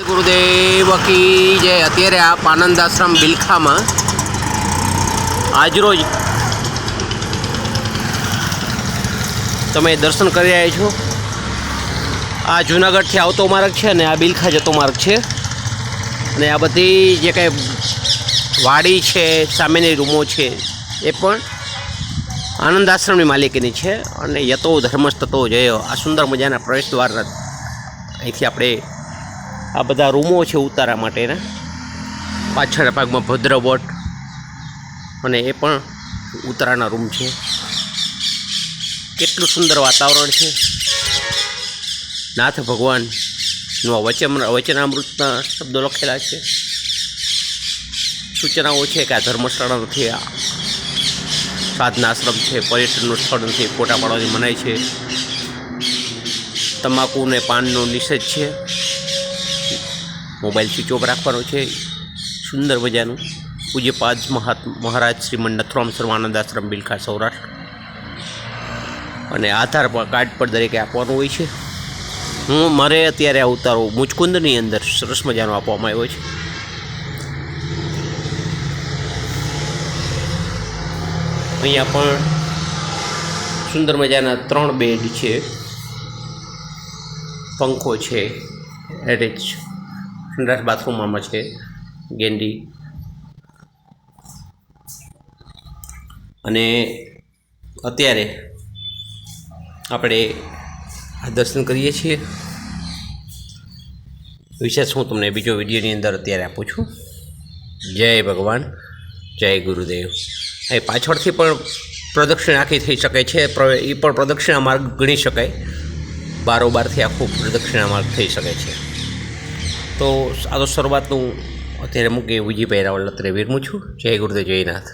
ગુરુદેવ કી જય। અત્યારે આપ આનંદ આશ્રમ બિલખામાં આજરોજ તમે દર્શન કરી રહ્યા છો। આ જૂનાગઢથી આવતો માર્ગ છે અને આ બિલખા જતો માર્ગ છે અને આ બધી જે કંઈ વાડી છે, સામેની રૂમો છે એ પણ આનંદ આશ્રમની માલિકીની છે અને યતો ધર્મસ્તતો જય। આ સુંદર મજાના પ્રવેશ દ્વારના અહીંથી આપણે આ બધા રૂમો છે ઉતારા માટેના, પાછળના ભાગમાં ભદ્રવટ અને એ પણ ઉતારાના રૂમ છે। કેટલું સુંદર વાતાવરણ છે। નાથ ભગવાનનું વચનામૃતના શબ્દો લખેલા છે। સૂચનાઓ છે કે આ ધર્મસ્થળ નથી, આ સાધના આશ્રમ છે, પર્યટનનું સ્થળ નથી, ફોટા પાડવાની મનાઈ છે, તમાકુ ને પાનનો નિષેધ છે, મોબાઈલ સ્વિચ ઓફ રાખવાનો છે। સુંદર મજાનું પૂજ્યપાદ મહારાજ શ્રીમદ નથુરામ સર્વાનંદ આશ્રમ બિલખા સૌરાષ્ટ્ર અને આધાર કાર્ડ પર દરેકે આપવાનું હોય છે। મારે અત્યારે આ ઉતારો મુચકુંદની અંદર સરસ મજાનો આપવામાં આવ્યો છે। અહીંયા પણ સુંદર મજાના 3 બેડ છે, પંખો છે, એટેચ સંડાસ બાથરૂમમાં છે, ગેંડી અને અત્યારે આપણે આ દર્શન કરીએ છીએ। વિશેષ હું તમને બીજો વિડીયોની અંદર અત્યારે આપું છું। જય ભગવાન, જય ગુરુદેવ। એ પાછળથી પણ પ્રદક્ષિણા આખી થઈ શકે છે, એ પણ પ્રદક્ષિણા માર્ગ ગણી શકાય। બારોબારથી આખું પ્રદક્ષિણા માર્ગ થઈ શકે છે। તો આ તો શરૂઆતનું અત્યારે મૂકી વિજયભાઈ રાવલ અત્યારે વિરમું છું। જય ગુરુદેવ, જય નાથ।